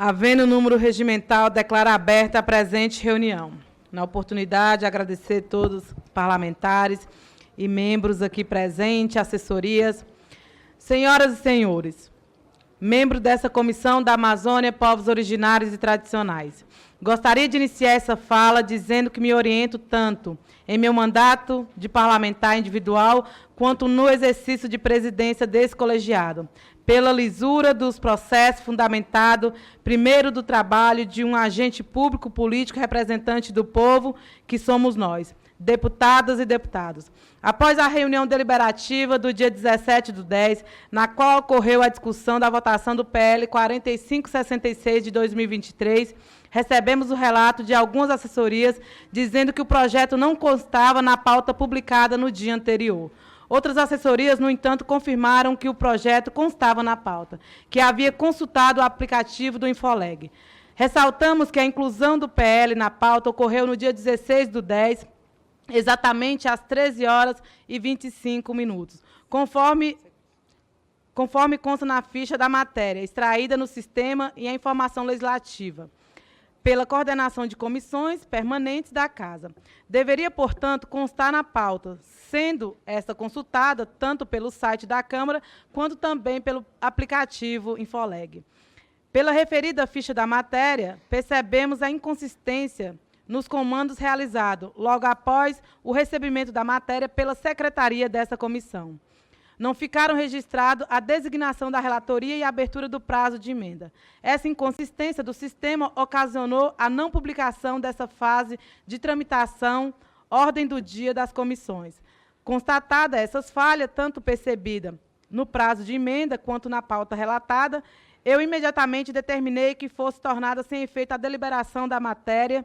Havendo número regimental, declaro aberta a presente reunião. Na oportunidade, agradecer a todos os parlamentares e membros aqui presentes, assessorias. Senhoras e senhores, membros dessa Comissão da Amazônia, Povos Originários e Tradicionais, gostaria de iniciar essa fala dizendo que me oriento tanto em meu mandato de parlamentar individual, quanto no exercício de presidência desse colegiado, pela lisura dos processos fundamentado, primeiro, do trabalho de um agente público político representante do povo, que somos nós, deputadas e deputados. Após a reunião deliberativa do dia 17/10, na qual ocorreu a discussão da votação do PL 4566 de 2023, recebemos o relato de algumas assessorias dizendo que o projeto não constava na pauta publicada no dia anterior. Outras assessorias, no entanto, confirmaram que o projeto constava na pauta, que havia consultado o aplicativo do Infoleg. Ressaltamos que a inclusão do PL na pauta ocorreu no dia 16/10, exatamente às 13h25, conforme consta na ficha da matéria, extraída no sistema e a informação legislativa, pela coordenação de comissões permanentes da Casa. Deveria, portanto, constar na pauta, sendo esta consultada tanto pelo site da Câmara, quanto também pelo aplicativo Infoleg. Pela referida ficha da matéria, percebemos a inconsistência nos comandos realizados, logo após o recebimento da matéria pela secretaria dessa comissão. Não ficaram registrados a designação da relatoria e a abertura do prazo de emenda. Essa inconsistência do sistema ocasionou a não publicação dessa fase de tramitação, ordem do dia das comissões. Constatada essas falhas, tanto percebida no prazo de emenda quanto na pauta relatada, eu imediatamente determinei que fosse tornada sem efeito a deliberação da matéria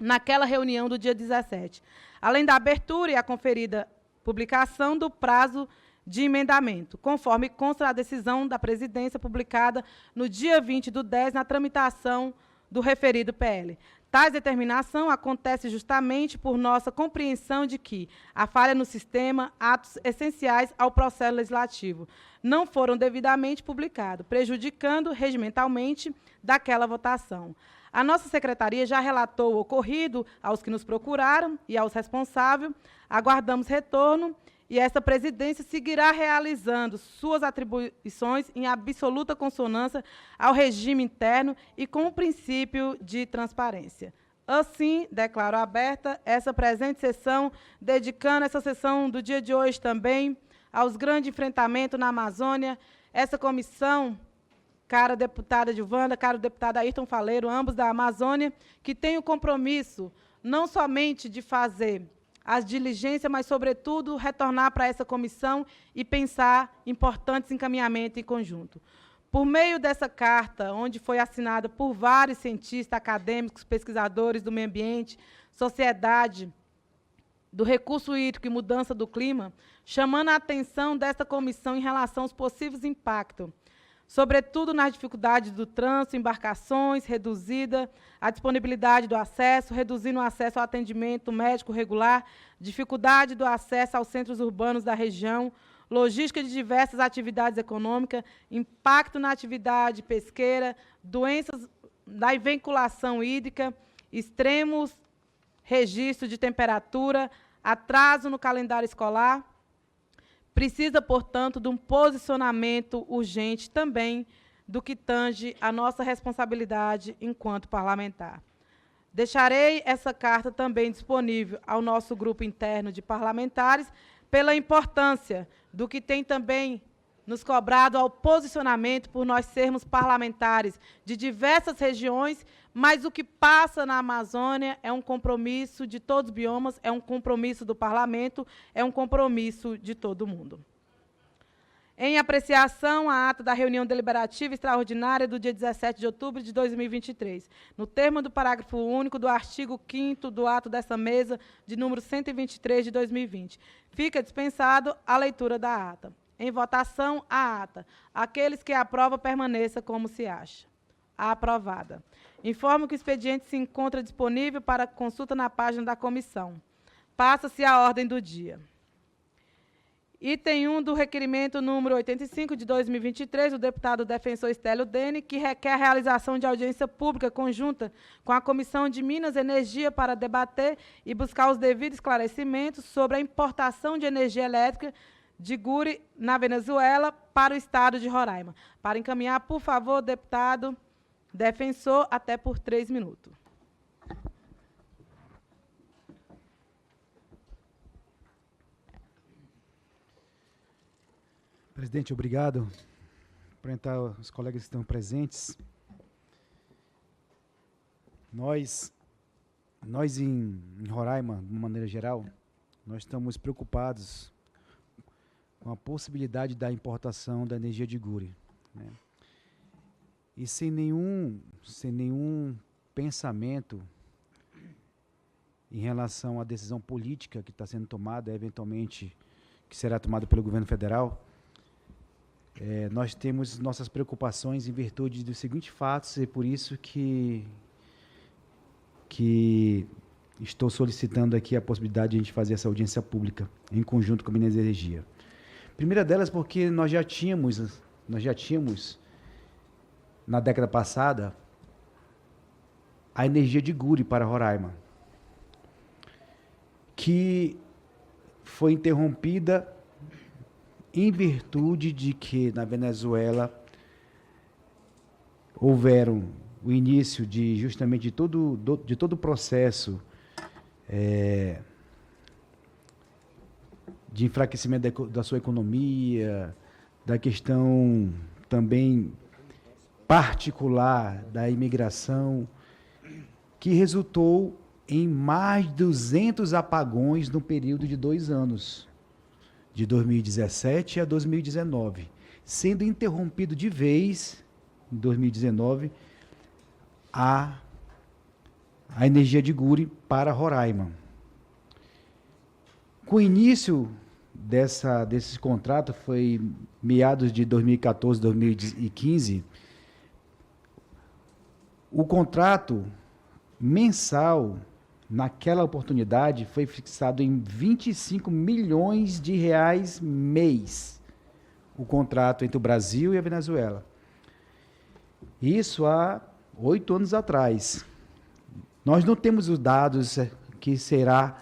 naquela reunião do dia 17, além da abertura e a conferida publicação do prazo de emendamento, conforme consta a decisão da presidência publicada no dia 20/10 na tramitação do referido PL. Tais determinação acontece justamente por nossa compreensão de que a falha no sistema, atos essenciais ao processo legislativo, não foram devidamente publicados, prejudicando regimentalmente daquela votação. A nossa secretaria já relatou o ocorrido aos que nos procuraram e aos responsáveis. Aguardamos retorno e essa presidência seguirá realizando suas atribuições em absoluta consonância ao regime interno e com o princípio de transparência. Assim, declaro aberta essa presente sessão, dedicando essa sessão do dia de hoje também aos grandes enfrentamentos na Amazônia. Essa comissão, cara deputada Gilvanda, caro deputado Ayrton Faleiro, ambos da Amazônia, que tem o compromisso não somente de fazer as diligências, mas, sobretudo, retornar para essa comissão e pensar importantes encaminhamentos em conjunto. Por meio dessa carta, onde foi assinada por vários cientistas, acadêmicos, pesquisadores do meio ambiente, sociedade, do recurso hídrico e mudança do clima, chamando a atenção desta comissão em relação aos possíveis impactos, sobretudo nas dificuldades do trânsito, embarcações, reduzida a disponibilidade do acesso, reduzindo o acesso ao atendimento médico regular, dificuldade do acesso aos centros urbanos da região, logística de diversas atividades econômicas, impacto na atividade pesqueira, doenças da vinculação hídrica, extremos registro de temperatura, atraso no calendário escolar. Precisa, portanto, de um posicionamento urgente também do que tange a nossa responsabilidade enquanto parlamentar. Deixarei essa carta também disponível ao nosso grupo interno de parlamentares, pela importância do que tem também nos cobrado ao posicionamento por nós sermos parlamentares de diversas regiões, mas o que passa na Amazônia é um compromisso de todos os biomas, é um compromisso do parlamento, é um compromisso de todo mundo. Em apreciação, a ata da reunião deliberativa extraordinária do dia 17 de outubro de 2023, no termo do parágrafo único do artigo 5º do ato dessa mesa, de número 123 de 2020. Fica dispensado a leitura da ata. Em votação, a ata. Aqueles que aprovam, permaneça como se acha. Aprovada. Informo que o expediente se encontra disponível para consulta na página da comissão. Passa-se a ordem do dia. Item 1 do requerimento número 85 de 2023, do deputado defensor Estélio Dene, que requer a realização de audiência pública conjunta com a Comissão de Minas e Energia para debater e buscar os devidos esclarecimentos sobre a importação de energia elétrica de Guri, na Venezuela, para o estado de Roraima. Para encaminhar, por favor, deputado defensor, até por 3 minutos. Presidente, obrigado. Cumprimentar os colegas que estão presentes. Nós em Roraima, de uma maneira geral, nós estamos preocupados com a possibilidade da importação da energia de Guri, né? E sem nenhum pensamento em relação à decisão política que está sendo tomada, eventualmente, que será tomada pelo governo federal, nós temos nossas preocupações em virtude dos seguintes fatos, e por isso que estou solicitando aqui a possibilidade de a gente fazer essa audiência pública, em conjunto com a Minas Energia. Primeira delas porque nós já tínhamos, na década passada, a energia de Guri para Roraima, que foi interrompida em virtude de que, na Venezuela, houveram o início de justamente de todo o processo de enfraquecimento da sua economia, da questão também particular da imigração, que resultou em mais de 200 apagões no período de 2 anos, de 2017 a 2019, sendo interrompido de vez, em 2019, a energia de Guri para Roraima. Com o início desse contrato, foi meados de 2014, 2015, o contrato mensal, naquela oportunidade, foi fixado em 25 milhões de reais mês, o contrato entre o Brasil e a Venezuela. Isso há 8 anos atrás. Nós não temos os dados que será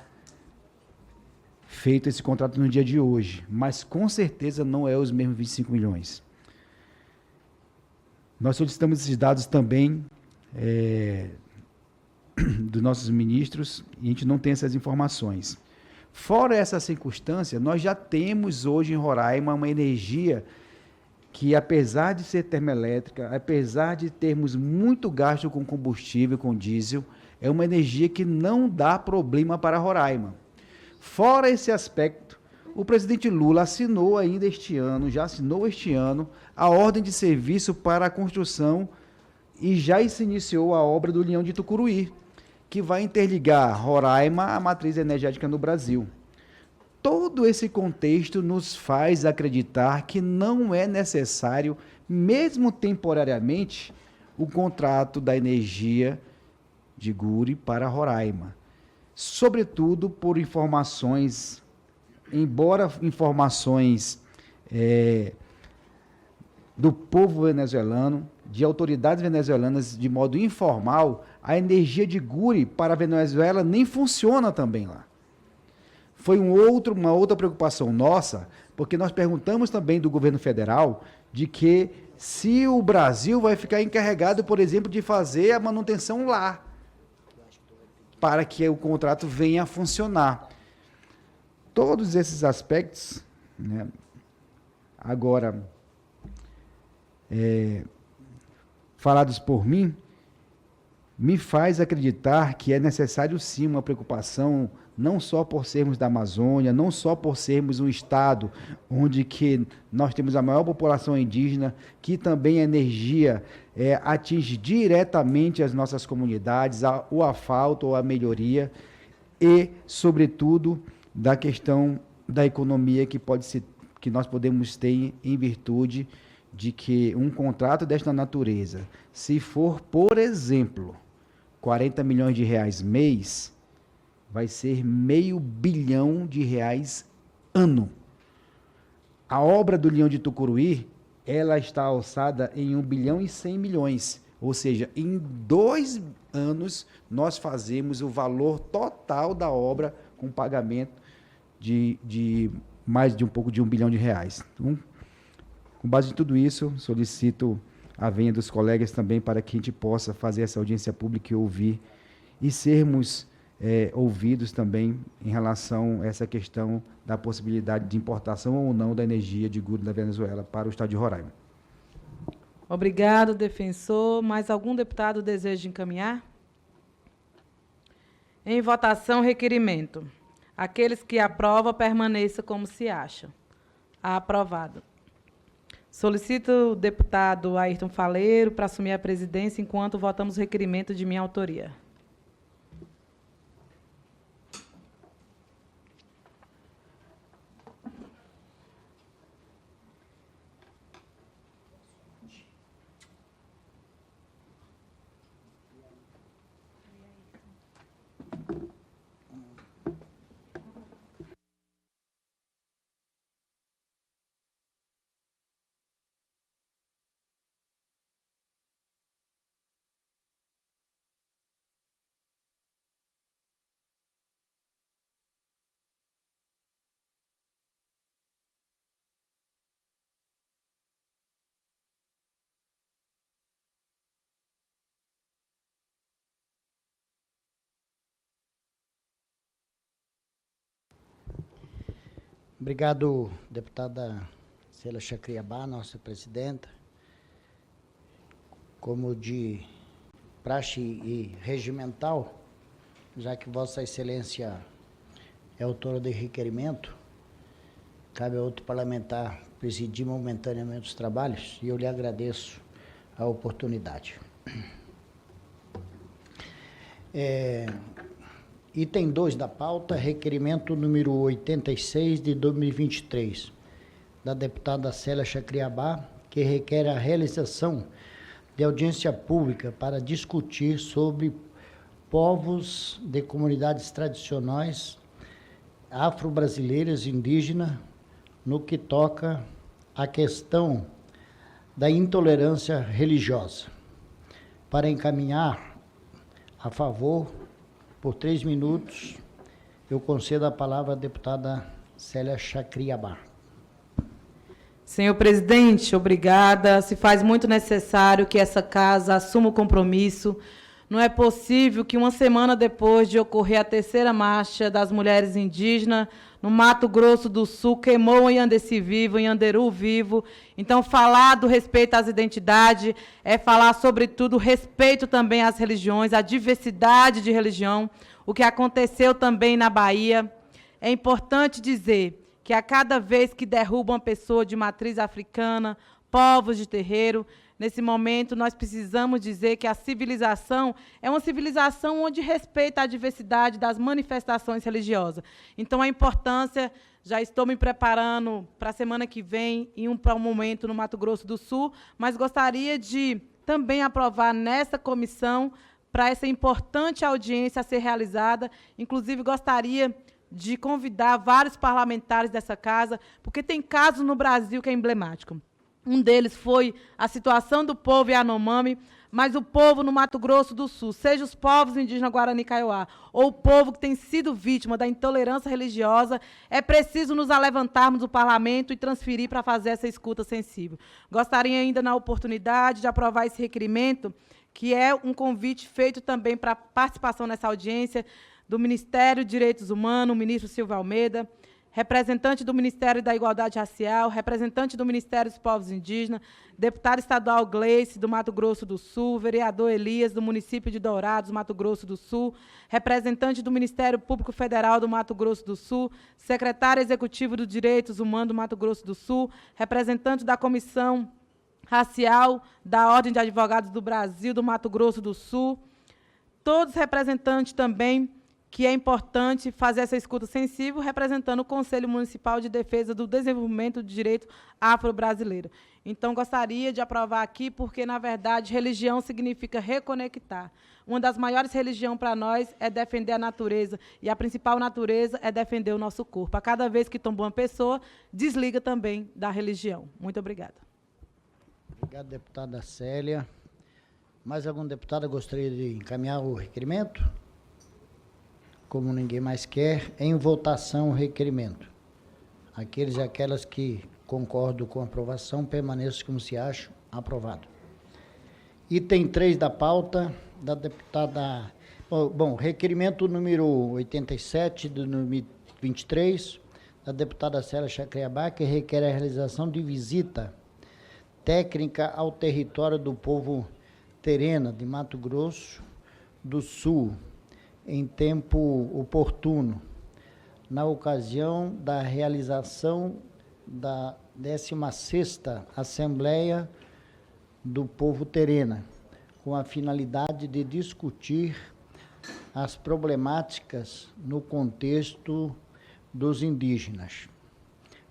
feito esse contrato no dia de hoje, mas com certeza não é os mesmos 25 milhões. Nós solicitamos esses dados também dos nossos ministros, e a gente não tem essas informações. Fora essa circunstância, nós já temos hoje em Roraima uma energia que, apesar de ser termoelétrica, apesar de termos muito gasto com combustível, com diesel, é uma energia que não dá problema para Roraima. Fora esse aspecto, o presidente Lula assinou ainda este ano, a ordem de serviço para a construção e já se iniciou a obra do Leão de Tucuruí, que vai interligar Roraima à matriz energética no Brasil. Todo esse contexto nos faz acreditar que não é necessário, mesmo temporariamente, o contrato da energia de Guri para Roraima. Sobretudo por informações, embora informações do povo venezuelano, de autoridades venezuelanas, de modo informal, a energia de Guri para a Venezuela nem funciona também lá. Foi uma outra preocupação nossa, porque nós perguntamos também do governo federal de que se o Brasil vai ficar encarregado, por exemplo, de fazer a manutenção lá, para que o contrato venha a funcionar. Todos esses aspectos, né, agora, falados por mim, me faz acreditar que é necessário sim uma preocupação, não só por sermos da Amazônia, não só por sermos um estado onde que nós temos a maior população indígena, que também a energia atinge diretamente as nossas comunidades, o asfalto ou a melhoria, e, sobretudo, da questão da economia que nós podemos ter em virtude de que um contrato desta natureza, se for, por exemplo, 40 milhões de reais mês, vai ser R$500 milhão ano. A obra do Leão de Tucuruí, ela está alçada em 1 bilhão e 100 milhões. Ou seja, em 2 anos, nós fazemos o valor total da obra com pagamento de mais de um pouco de R$1 bilhão. Então, com base em tudo isso, solicito a venha dos colegas também para que a gente possa fazer essa audiência pública e ouvir, e sermos ouvidos também em relação a essa questão da possibilidade de importação ou não da energia de Gurú da Venezuela para o estado de Roraima. Obrigado, defensor. Mais algum deputado deseja encaminhar? Em votação, requerimento. Aqueles que aprovam, permaneça como se acha. Aprovado. Solicito o deputado Ayrton Faleiro para assumir a presidência enquanto votamos o requerimento de minha autoria. Obrigado, deputada Célia Chacriabá, nossa presidenta. Como de praxe e regimental, já que Vossa Excelência é autora do requerimento, cabe a outro parlamentar presidir momentaneamente os trabalhos, e eu lhe agradeço a oportunidade. Item 2 da pauta, requerimento número 86 de 2023, da deputada Célia Chacriabá, que requer a realização de audiência pública para discutir sobre povos de comunidades tradicionais afro-brasileiras indígenas no que toca à questão da intolerância religiosa. Para encaminhar a favor, por 3 minutos, eu concedo a palavra à deputada Célia Chacriabá. Senhor presidente, obrigada. Se faz muito necessário que essa casa assuma o compromisso. Não é possível que, uma semana depois de ocorrer a 3ª marcha das mulheres indígenas, no Mato Grosso do Sul, queimou em Yandeci vivo, em Anderu vivo. Então, falar do respeito às identidades é falar, sobretudo, respeito também às religiões, à diversidade de religião, o que aconteceu também na Bahia. É importante dizer que a cada vez que derrubam uma pessoa de matriz africana, povos de terreiro, nesse momento nós precisamos dizer que a civilização é uma civilização onde respeita a diversidade das manifestações religiosas. Então, a importância, já estou me preparando para a semana que vem, para um momento no Mato Grosso do Sul, mas gostaria de também aprovar nessa comissão para essa importante audiência a ser realizada. Inclusive, gostaria de convidar vários parlamentares dessa casa, porque tem casos no Brasil que é emblemático. Um deles foi a situação do povo Yanomami, mas o povo no Mato Grosso do Sul, seja os povos indígenas Guarani Kaiowá, ou o povo que tem sido vítima da intolerância religiosa, é preciso nos levantarmos do parlamento e transferir para fazer essa escuta sensível. Gostaria ainda, na oportunidade, de aprovar esse requerimento, que é um convite feito também para participação nessa audiência do Ministério de Direitos Humanos, o ministro Silvio Almeida, representante do Ministério da Igualdade Racial, representante do Ministério dos Povos Indígenas, deputado estadual Gleice, do Mato Grosso do Sul, vereador Elias, do município de Dourados, Mato Grosso do Sul, representante do Ministério Público Federal do Mato Grosso do Sul, secretário executivo dos Direitos Humanos do Mato Grosso do Sul, representante da Comissão Racial da Ordem de Advogados do Brasil do Mato Grosso do Sul, todos representantes também, que é importante fazer essa escuta sensível, representando o Conselho Municipal de Defesa do Desenvolvimento do Direito Afro-Brasileiro. Então, gostaria de aprovar aqui, porque, na verdade, religião significa reconectar. Uma das maiores religiões para nós é defender a natureza, e a principal natureza é defender o nosso corpo. A cada vez que tomba uma pessoa, desliga também da religião. Muito obrigada. Obrigado, deputada Célia. Mais algum deputado gostaria de encaminhar o requerimento? Como ninguém mais quer, em votação o requerimento. Aqueles e aquelas que concordam com a aprovação, permaneçam como se acham. Aprovado. Item 3 da pauta, da deputada... Bom, requerimento número 87 de 2023, da deputada Célia Chacriabá, que requer a realização de visita técnica ao território do povo Terena, de Mato Grosso do Sul, em tempo oportuno, na ocasião da realização da 16ª Assembleia do Povo Terena, com a finalidade de discutir as problemáticas no contexto dos indígenas.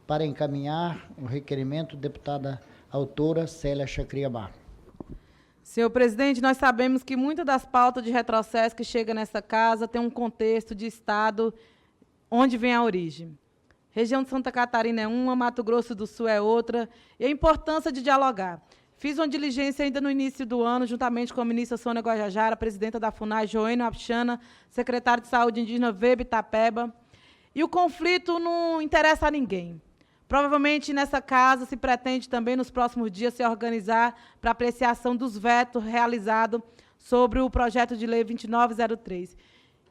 Para encaminhar o requerimento, deputada autora Célia Chacriabá. Senhor presidente, nós sabemos que muitas das pautas de retrocesso que chegam nessa casa tem um contexto de estado onde vem a origem. Região de Santa Catarina é uma, Mato Grosso do Sul é outra, e a importância de dialogar. Fiz uma diligência ainda no início do ano, juntamente com a ministra Sônia Guajajara, presidenta da FUNAI, Joênio Apchana, secretário de Saúde Indígena, Weber Itapeba, e o conflito não interessa a ninguém. Provavelmente, nessa casa, se pretende também, nos próximos dias, se organizar para apreciação dos vetos realizados sobre o projeto de lei 2903,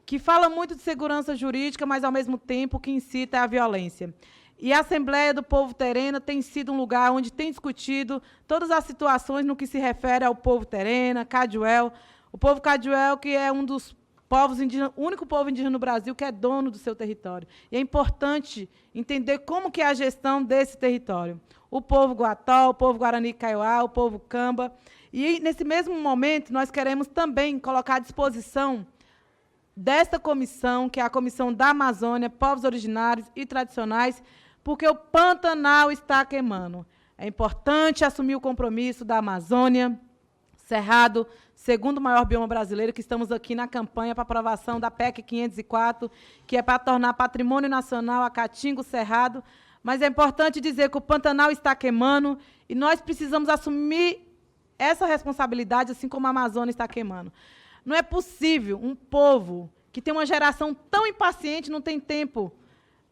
que fala muito de segurança jurídica, mas, ao mesmo tempo, que incita a violência. E a Assembleia do Povo Terena tem sido um lugar onde tem discutido todas as situações no que se refere ao povo Terena, Caduel. O povo Caduel, que é um dos povos indígenas, o único povo indígena no Brasil que é dono do seu território. E é importante entender como que é a gestão desse território. O povo Guató, o povo Guarani Kaiowá, o povo Camba. E, nesse mesmo momento, nós queremos também colocar à disposição desta comissão, que é a Comissão da Amazônia, Povos Originários e Tradicionais, porque o Pantanal está queimando. É importante assumir o compromisso da Amazônia, Cerrado, segundo maior bioma brasileiro, que estamos aqui na campanha para aprovação da PEC 504, que é para tornar patrimônio nacional a Caatinga, Cerrado. Mas é importante dizer que o Pantanal está queimando e nós precisamos assumir essa responsabilidade, assim como a Amazônia está queimando. Não é possível um povo que tem uma geração tão impaciente, não tem tempo,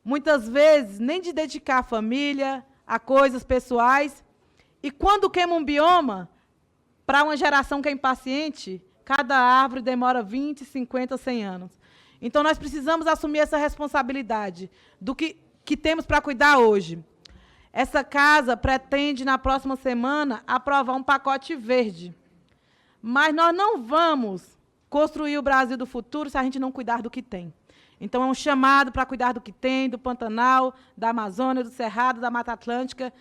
muitas vezes, nem de dedicar a família, a coisas pessoais. E quando queima um bioma, para uma geração que é impaciente, cada árvore demora 20, 50, 100 anos. Então, nós precisamos assumir essa responsabilidade do que temos para cuidar hoje. Essa casa pretende, na próxima semana, aprovar um pacote verde. Mas nós não vamos construir o Brasil do futuro se a gente não cuidar do que tem. Então, é um chamado para cuidar do que tem, do Pantanal, da Amazônia, do Cerrado, da Mata Atlântica,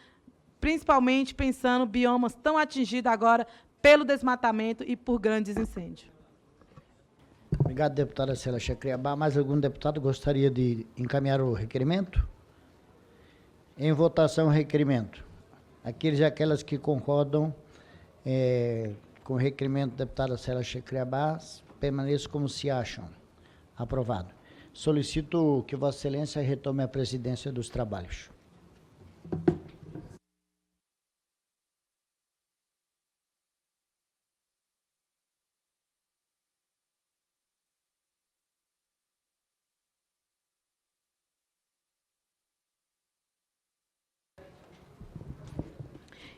principalmente pensando em biomas tão atingidos agora pelo desmatamento e por grandes incêndios. Obrigado, deputada Célia Chacriabá. Mais algum deputado gostaria de encaminhar o requerimento? Em votação, o requerimento. Aqueles e aquelas que concordam com o requerimento da deputada Célia Chacriabá, permaneçam como se acham. Aprovado. Solicito que Vossa Excelência retome a presidência dos trabalhos.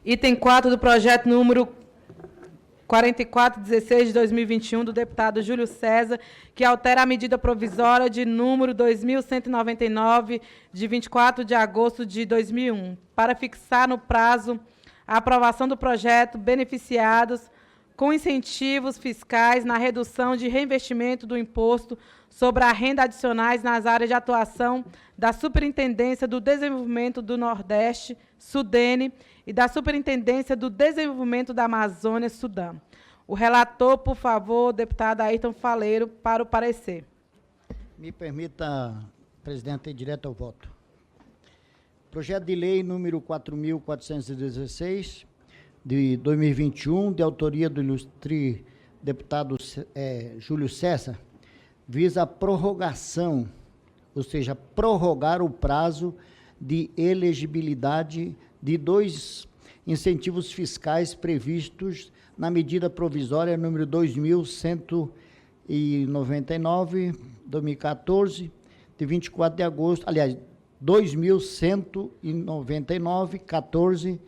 Item 4 do projeto número 4416 de 2021, do deputado Júlio César, que altera a medida provisória de número 2199, de 24 de agosto de 2001, para fixar no prazo a aprovação do projeto beneficiados com incentivos fiscais na redução de reinvestimento do imposto sobre a renda adicionais nas áreas de atuação da Superintendência do Desenvolvimento do Nordeste, SUDENE, e da Superintendência do Desenvolvimento da Amazônia, SUDAM. O relator, por favor, deputado Ayrton Faleiro, para o parecer. Me permita, presidente, ir direto ao voto. Projeto de lei número 4.416, de 2021, de autoria do ilustre deputado Júlio César, visa a prorrogação, ou seja, prorrogar o prazo de elegibilidade de 2 incentivos fiscais previstos na medida provisória número 2199, 2014, de 24 de agosto, aliás, 2199, 14,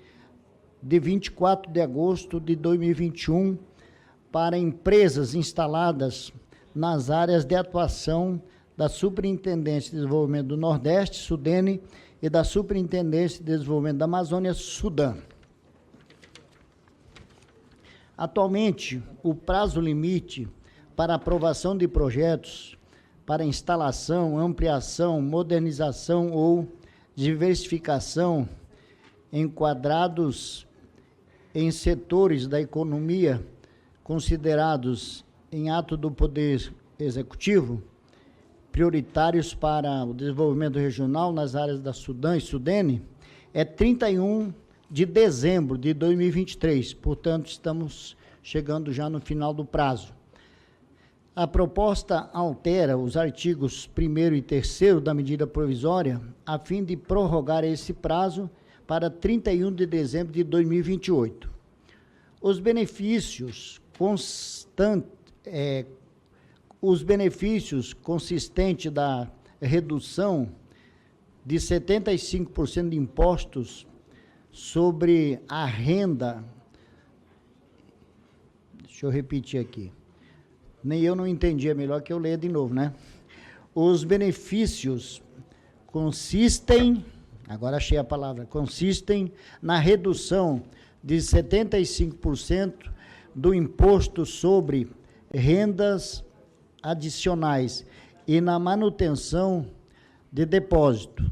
de 24 de agosto de 2021, para empresas instaladas nas áreas de atuação da Superintendência de Desenvolvimento do Nordeste, Sudene, e da Superintendência de Desenvolvimento da Amazônia, Sudã. Atualmente, o prazo limite para aprovação de projetos para instalação, ampliação, modernização ou diversificação enquadrados em setores da economia considerados em ato do Poder Executivo, prioritários para o desenvolvimento regional nas áreas da Sudã e Sudene, é 31 de dezembro de 2023, portanto, estamos chegando já no final do prazo. A proposta altera os artigos 1º e 3º da medida provisória, a fim de prorrogar esse prazo para 31 de dezembro de 2028. Os benefícios consistentes da redução de 75% de impostos sobre a renda. Deixa eu repetir aqui. Nem eu não entendi, é melhor que eu leia de novo, né? Os benefícios consistem, agora achei a palavra, consistem na redução de 75% do imposto sobre rendas adicionais e na manutenção de depósito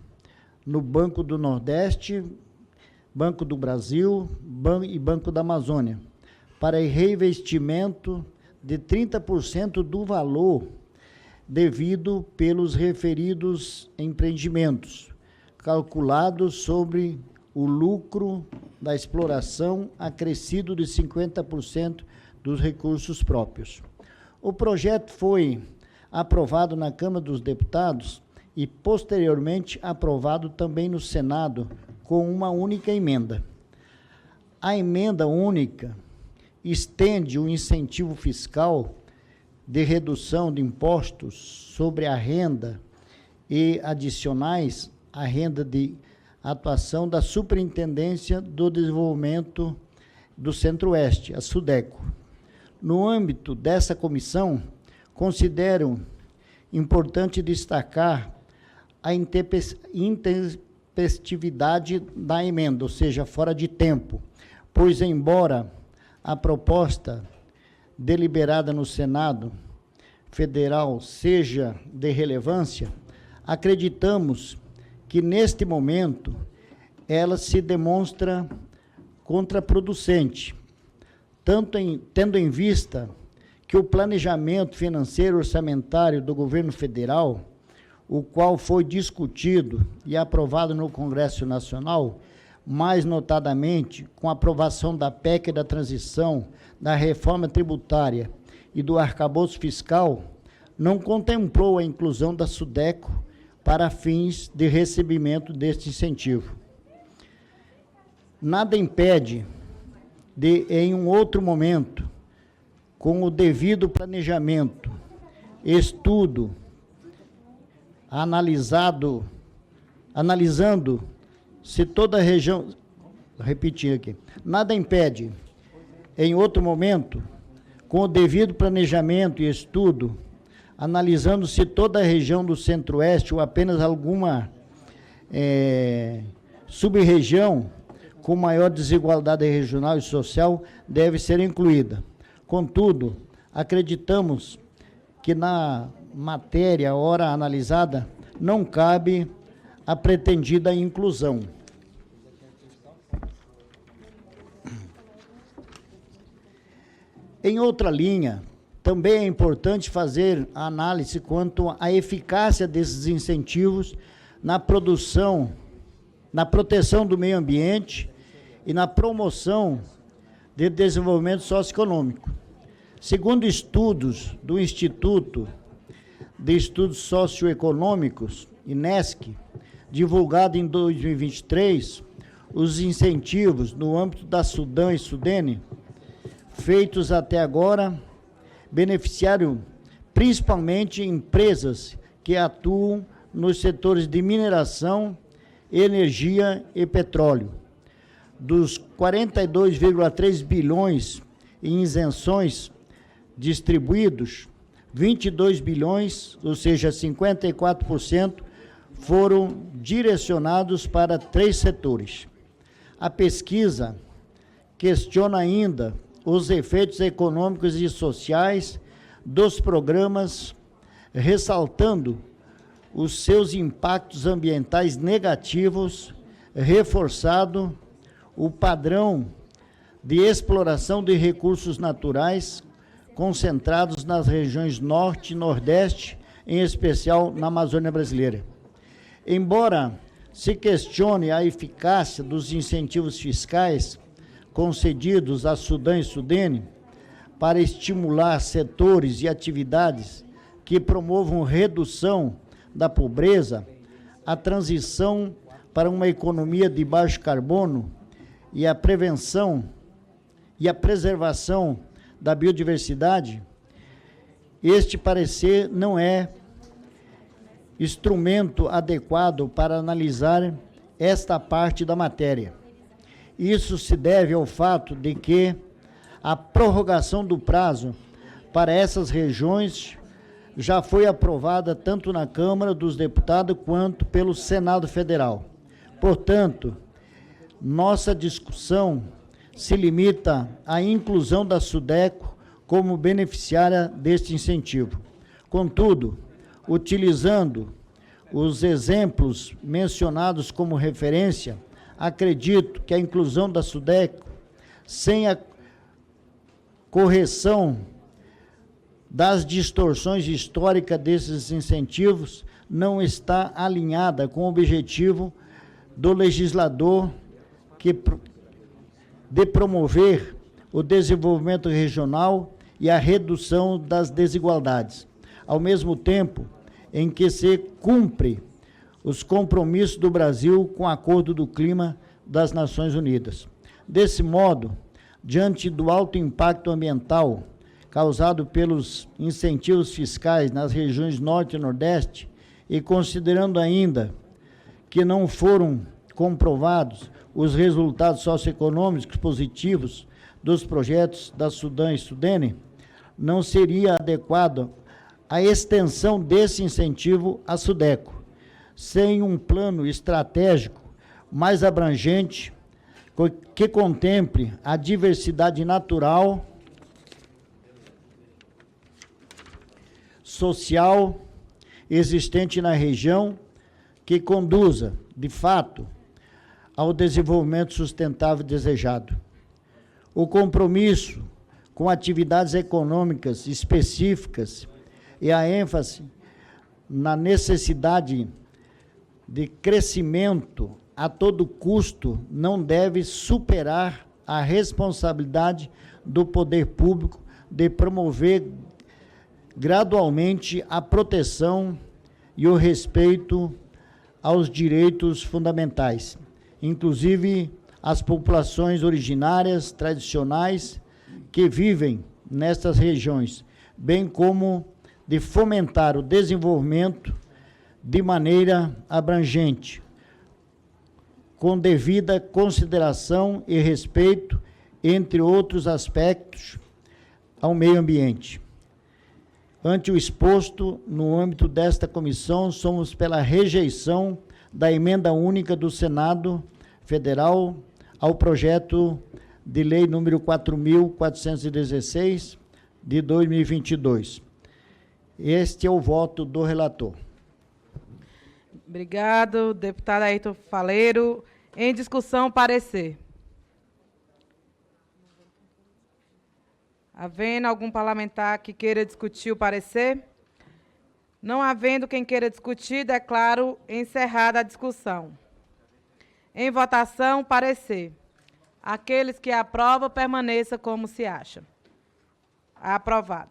no Banco do Nordeste, Banco do Brasil e Banco da Amazônia, para reinvestimento de 30% do valor devido pelos referidos empreendimentos, calculados sobre o lucro da exploração acrescido de 50% dos recursos próprios. O projeto foi aprovado na Câmara dos Deputados e, posteriormente, aprovado também no Senado com uma única emenda. A emenda única estende o incentivo fiscal de redução de impostos sobre a renda e adicionais à renda de atuação da Superintendência do Desenvolvimento do Centro-Oeste, a SUDECO. No âmbito dessa comissão, considero importante destacar a intempestividade da emenda, ou seja, fora de tempo, pois, embora a proposta deliberada no Senado Federal seja de relevância, acreditamos que, neste momento, ela se demonstra contraproducente, tendo em vista que o planejamento financeiro orçamentário do governo federal, o qual foi discutido e aprovado no Congresso Nacional, mais notadamente com a aprovação da PEC da transição, da reforma tributária e do arcabouço fiscal, não contemplou a inclusão da SUDECO para fins de recebimento deste incentivo. Nada impede de, em um outro momento, com o devido planejamento, estudo, analisando se toda a região, repetindo aqui, nada impede, em outro momento, com o devido planejamento e estudo, analisando se toda a região do Centro-Oeste ou apenas alguma sub-região com maior desigualdade regional e social deve ser incluída. Contudo, acreditamos que na matéria ora analisada não cabe a pretendida inclusão. Em outra linha, também é importante fazer a análise quanto à eficácia desses incentivos na produção, na proteção do meio ambiente e na promoção de Desenvolvimento Socioeconômico. Segundo estudos do Instituto de Estudos Socioeconômicos, INESC, divulgado em 2023, os incentivos no âmbito da Sudam e Sudene, feitos até agora, beneficiaram principalmente empresas que atuam nos setores de mineração, energia e petróleo. Dos 42,3 bilhões em isenções distribuídos, 22 bilhões, ou seja, 54%, foram direcionados para 3 setores. A pesquisa questiona ainda os efeitos econômicos e sociais dos programas, ressaltando os seus impactos ambientais negativos, reforçado o padrão de exploração de recursos naturais concentrados nas regiões Norte e Nordeste, em especial na Amazônia brasileira. Embora se questione a eficácia dos incentivos fiscais concedidos à Sudam e Sudene para estimular setores e atividades que promovam redução da pobreza, a transição para uma economia de baixo carbono e a prevenção e a preservação da biodiversidade, este parecer não é instrumento adequado para analisar esta parte da matéria. Isso se deve ao fato de que a prorrogação do prazo para essas regiões já foi aprovada tanto na Câmara dos Deputados quanto pelo Senado Federal. Portanto, nossa discussão se limita à inclusão da SUDECO como beneficiária deste incentivo. Contudo, utilizando os exemplos mencionados como referência, acredito que a inclusão da SUDECO, sem a correção das distorções históricas desses incentivos, não está alinhada com o objetivo do legislador de promover o desenvolvimento regional e a redução das desigualdades, ao mesmo tempo em que se cumpre os compromissos do Brasil com o Acordo do Clima das Nações Unidas. Desse modo, diante do alto impacto ambiental causado pelos incentivos fiscais nas regiões Norte e Nordeste, e considerando ainda que não foram comprovados os resultados socioeconômicos positivos dos projetos da Sudam e Sudene, não seria adequado a extensão desse incentivo à SUDECO, sem um plano estratégico mais abrangente, que contemple a diversidade natural, social existente na região, que conduza, de fato, ao desenvolvimento sustentável desejado. O compromisso com atividades econômicas específicas e a ênfase na necessidade de crescimento a todo custo não deve superar a responsabilidade do poder público de promover gradualmente a proteção e o respeito aos direitos fundamentais, inclusive as populações originárias, tradicionais, que vivem nestas regiões, bem como de fomentar o desenvolvimento de maneira abrangente, com devida consideração e respeito, entre outros aspectos, ao meio ambiente. Ante o exposto, no âmbito desta comissão, somos pela rejeição da emenda única do Senado Federal ao projeto de lei número 4.416, de 2022. Este é o voto do relator. Obrigado, deputado Ayrton Faleiro. Em discussão, parecer. Havendo algum parlamentar que queira discutir o parecer? Não havendo quem queira discutir, declaro encerrada a discussão. Em votação, parecer. Aqueles que aprovam, permaneça como se acha. Aprovado.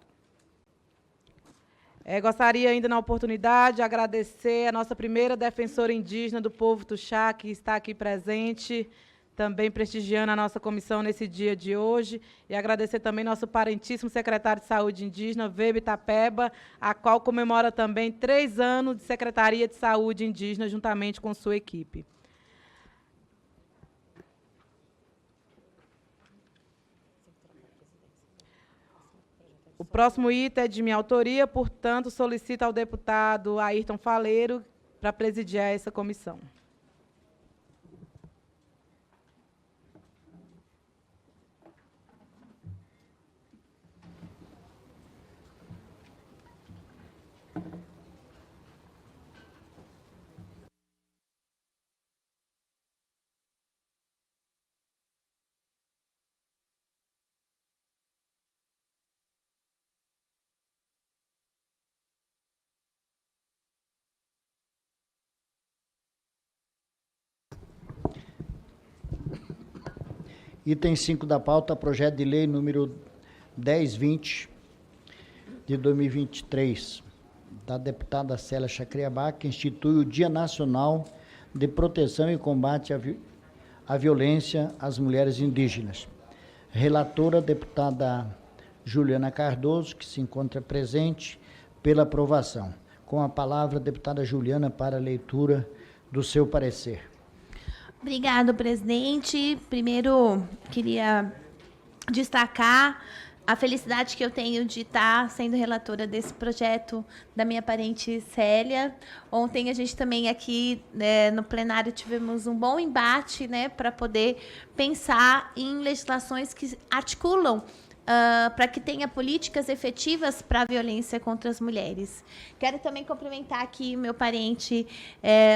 Gostaria ainda, na oportunidade, de agradecer a nossa primeira defensora indígena do povo Tuxá, que está aqui presente, também prestigiando a nossa comissão nesse dia de hoje, e agradecer também nosso parentíssimo secretário de Saúde Indígena, Weber Itapeba, a qual comemora também 3 anos de Secretaria de Saúde Indígena, juntamente com sua equipe. O próximo item é de minha autoria, portanto, solicito ao deputado Ayrton Faleiro para presidir essa comissão. Item 5 da pauta, projeto de lei número 1020 de 2023, da deputada Célia Chacriabá, que institui o Dia Nacional de Proteção e Combate à Violência às Mulheres Indígenas. Relatora, deputada Juliana Cardoso, que se encontra presente, pela aprovação. Com a palavra, a deputada Juliana, para a leitura do seu parecer. Obrigado, presidente. Primeiro, queria destacar a felicidade que eu tenho de estar sendo relatora desse projeto da minha parente Célia. Ontem a gente também aqui no plenário tivemos um bom embate, para poder pensar em legislações que articulam para que tenha políticas efetivas para a violência contra as mulheres. Quero também cumprimentar aqui meu parente,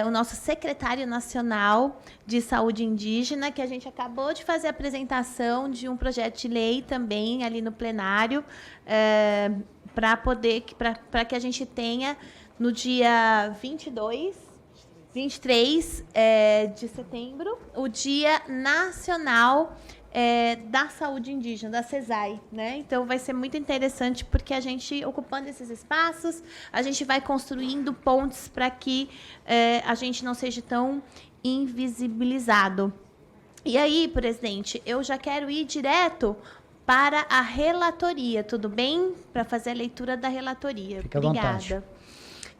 o nosso secretário nacional de saúde indígena, que a gente acabou de fazer a apresentação de um projeto de lei também ali no plenário, para que a gente tenha no dia 23 de setembro, o Dia Nacional da Saúde Indígena, da CESAI, Então, vai ser muito interessante, porque a gente, ocupando esses espaços, a gente vai construindo pontes para que a gente não seja tão invisibilizado. E aí, presidente, eu já quero ir direto para a relatoria, tudo bem? Para fazer a leitura da relatoria. Fique à vontade. Obrigada.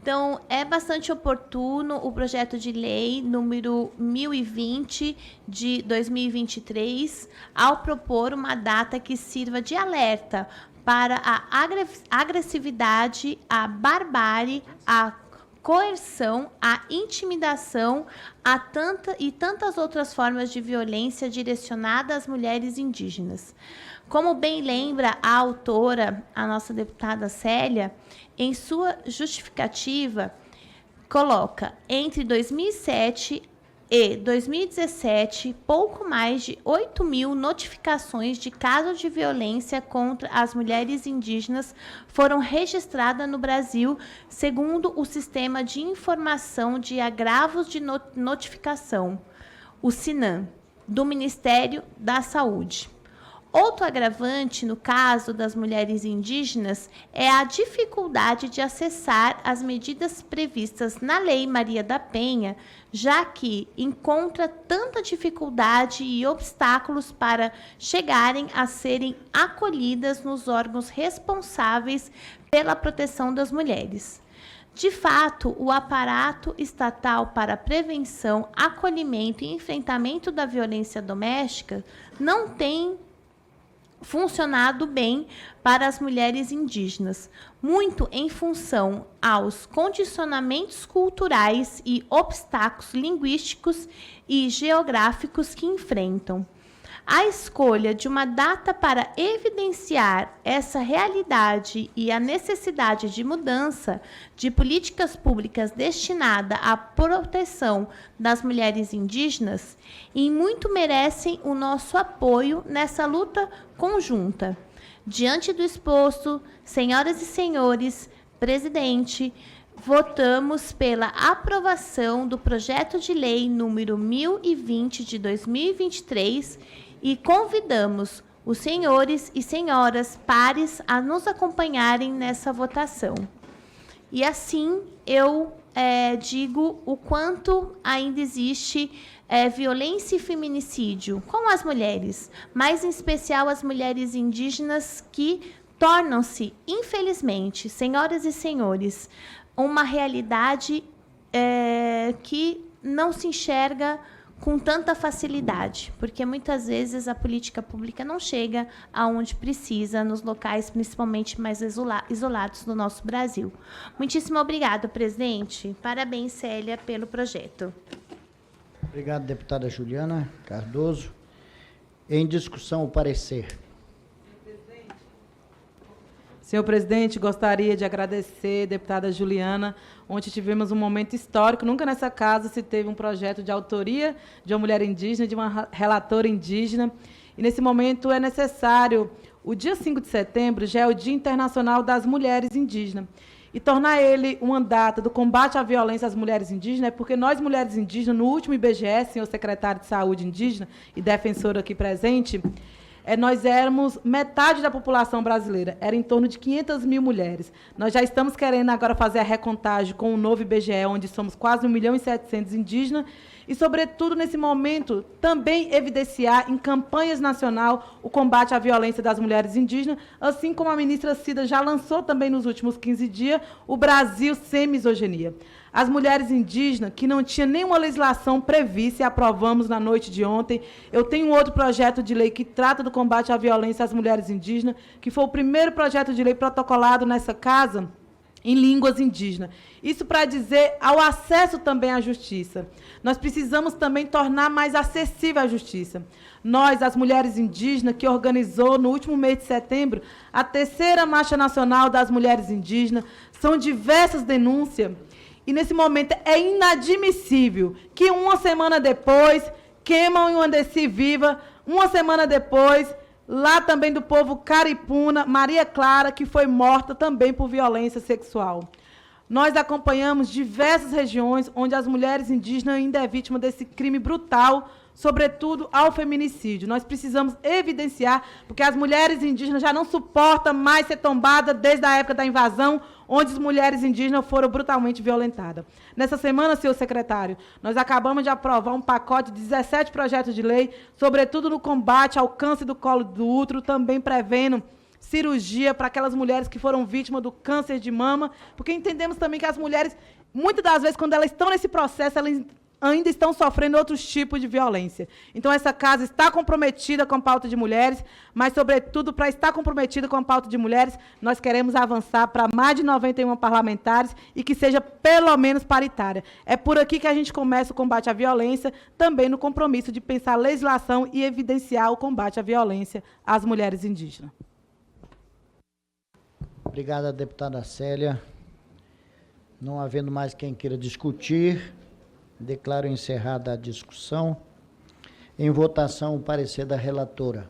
Então, é bastante oportuno o projeto de lei número 1020 de 2023, ao propor uma data que sirva de alerta para a agressividade, a barbárie, a coerção, a intimidação e tantas outras formas de violência direcionada às mulheres indígenas. Como bem lembra a autora, a nossa deputada Célia, em sua justificativa, coloca entre 2007 e 2017, pouco mais de 8.000 notificações de casos de violência contra as mulheres indígenas foram registradas no Brasil, segundo o Sistema de Informação de Agravos de Notificação, o SINAM, do Ministério da Saúde. Outro agravante, no caso das mulheres indígenas, é a dificuldade de acessar as medidas previstas na Lei Maria da Penha, já que encontra tanta dificuldade e obstáculos para chegarem a serem acolhidas nos órgãos responsáveis pela proteção das mulheres. De fato, o aparato estatal para prevenção, acolhimento e enfrentamento da violência doméstica não tem funcionado bem para as mulheres indígenas, muito em função aos condicionamentos culturais e obstáculos linguísticos e geográficos que enfrentam. A escolha de uma data para evidenciar essa realidade e a necessidade de mudança de políticas públicas destinada à proteção das mulheres indígenas e muito merecem o nosso apoio nessa luta conjunta. Diante do exposto, senhoras e senhores, presidente, votamos pela aprovação do projeto de lei número 1020 de 2023 e convidamos os senhores e senhoras pares a nos acompanharem nessa votação. E assim eu digo o quanto ainda existe violência e feminicídio com as mulheres, mas em especial as mulheres indígenas que tornam-se, infelizmente, senhoras e senhores, uma realidade que não se enxerga com tanta facilidade, porque muitas vezes a política pública não chega aonde precisa, nos locais principalmente mais isolados do nosso Brasil. Muitíssimo obrigado, presidente. Parabéns, Célia, pelo projeto. Obrigado, deputada Juliana Cardoso. Em discussão, o parecer. Senhor presidente, gostaria de agradecer, deputada Juliana. Ontem tivemos um momento histórico. Nunca nessa casa se teve um projeto de autoria de uma mulher indígena, de uma relatora indígena. E, nesse momento, é necessário... O dia 5 de setembro já é o Dia Internacional das Mulheres Indígenas. E tornar ele uma data do combate à violência às mulheres indígenas é porque nós, mulheres indígenas, no último IBGE, senhor secretário de Saúde indígena e defensor aqui presente... nós éramos metade da população brasileira, era em torno de 500 mil mulheres. Nós já estamos querendo agora fazer a recontagem com o novo IBGE, onde somos quase 1.700.000 indígenas, e, sobretudo, nesse momento, também evidenciar em campanhas nacional o combate à violência das mulheres indígenas, assim como a ministra Cida já lançou também nos últimos 15 dias o Brasil Sem Misoginia. As mulheres indígenas, que não tinha nenhuma legislação prevista, e aprovamos na noite de ontem. Eu tenho um outro projeto de lei que trata do combate à violência às mulheres indígenas, que foi o primeiro projeto de lei protocolado nessa casa em línguas indígenas. Isso para dizer ao acesso também à justiça. Nós precisamos também tornar mais acessível a justiça. Nós, as mulheres indígenas, que organizou no último mês de setembro a 3ª Marcha Nacional das Mulheres Indígenas, são diversas denúncias. E, nesse momento, é inadmissível que uma semana depois queimam em Uandeci viva, uma semana depois, lá também do povo Caripuna, Maria Clara, que foi morta também por violência sexual. Nós acompanhamos diversas regiões onde as mulheres indígenas ainda é vítima desse crime brutal, sobretudo ao feminicídio. Nós precisamos evidenciar, porque as mulheres indígenas já não suportam mais ser tombadas desde a época da invasão, onde as mulheres indígenas foram brutalmente violentadas. Nessa semana, senhor secretário, nós acabamos de aprovar um pacote de 17 projetos de lei, sobretudo no combate ao câncer do colo do útero, também prevendo cirurgia para aquelas mulheres que foram vítimas do câncer de mama, porque entendemos também que as mulheres, muitas das vezes, quando elas estão nesse processo, elas ainda estão sofrendo outros tipos de violência. Então, essa casa está comprometida com a pauta de mulheres, mas, sobretudo, para estar comprometida com a pauta de mulheres, nós queremos avançar para mais de 91 parlamentares e que seja, pelo menos, paritária. É por aqui que a gente começa o combate à violência, também no compromisso de pensar legislação e evidenciar o combate à violência às mulheres indígenas. Obrigada, deputada Célia. Não havendo mais quem queira discutir, declaro encerrada a discussão. Em votação, o parecer da relatora.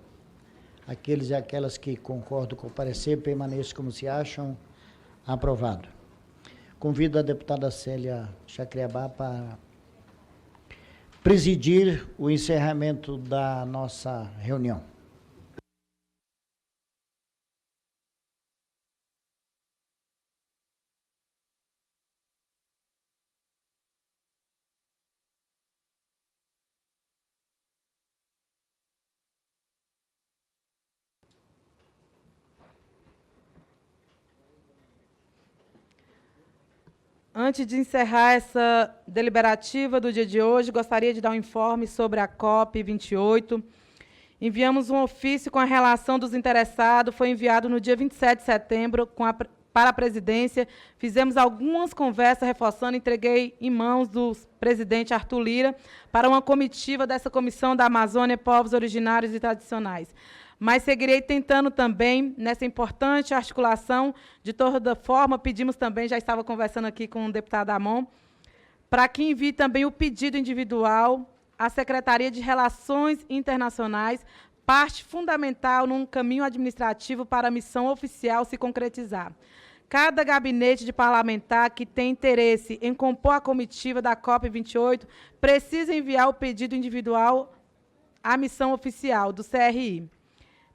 Aqueles e aquelas que concordam com o parecer, permaneçam como se acham. Aprovado. Convido a deputada Célia Chacriabá para presidir o encerramento da nossa reunião. Antes de encerrar essa deliberativa do dia de hoje, gostaria de dar um informe sobre a COP28. Enviamos um ofício com a relação dos interessados, foi enviado no dia 27 de setembro para a presidência. Fizemos algumas conversas reforçando, entreguei em mãos do presidente Arthur Lira para uma comitiva dessa Comissão da Amazônia, Povos Originários e Tradicionais. Mas seguirei tentando também, nessa importante articulação, de toda forma, pedimos também, já estava conversando aqui com o deputado Amon, para que envie também o pedido individual à Secretaria de Relações Internacionais, parte fundamental num caminho administrativo para a missão oficial se concretizar. Cada gabinete de parlamentar que tem interesse em compor a comitiva da COP28 precisa enviar o pedido individual a missão oficial do CRI,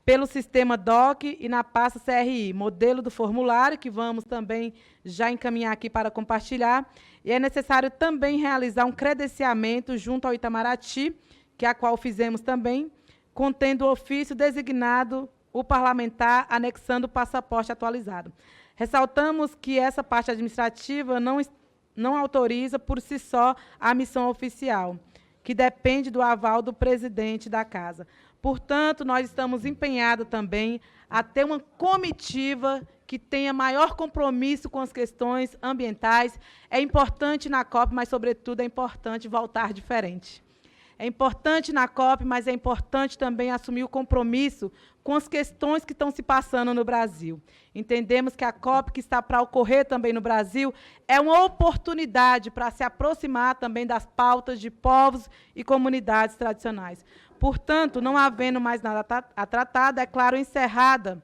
pelo sistema DOC e na pasta CRI, modelo do formulário, que vamos também já encaminhar aqui para compartilhar, e é necessário também realizar um credenciamento junto ao Itamaraty, que é a qual fizemos também, contendo o ofício designado o parlamentar, anexando o passaporte atualizado. Ressaltamos que essa parte administrativa não autoriza por si só a missão oficial, que depende do aval do presidente da Casa. Portanto, nós estamos empenhados também a ter uma comitiva que tenha maior compromisso com as questões ambientais. É importante na COP, mas, sobretudo, é importante voltar diferente. É importante na COP, mas é importante também assumir o compromisso com as questões que estão se passando no Brasil. Entendemos que a COP, que está para ocorrer também no Brasil, é uma oportunidade para se aproximar também das pautas de povos e comunidades tradicionais. Portanto, não havendo mais nada a tratar, declaro encerrada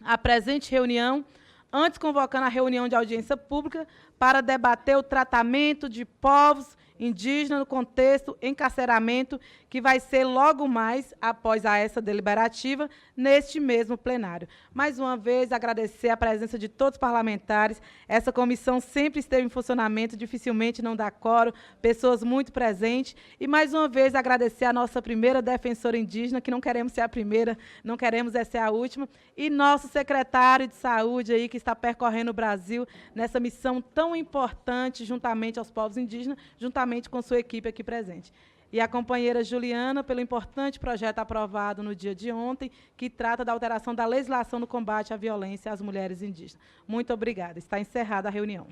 a presente reunião, antes convocando a reunião de audiência pública para debater o tratamento de povos indígenas no contexto encarceramento, que vai ser logo mais, após essa deliberativa, neste mesmo plenário. Mais uma vez, agradecer a presença de todos os parlamentares. Essa comissão sempre esteve em funcionamento, dificilmente não dá quórum, pessoas muito presentes. E, mais uma vez, agradecer a nossa primeira defensora indígena, que não queremos ser a primeira, não queremos ser a última, e nosso secretário de Saúde, aí, que está percorrendo o Brasil nessa missão tão importante, juntamente aos povos indígenas, juntamente com sua equipe aqui presente. E a companheira Juliana, pelo importante projeto aprovado no dia de ontem, que trata da alteração da legislação no combate à violência às mulheres indígenas. Muito obrigada. Está encerrada a reunião.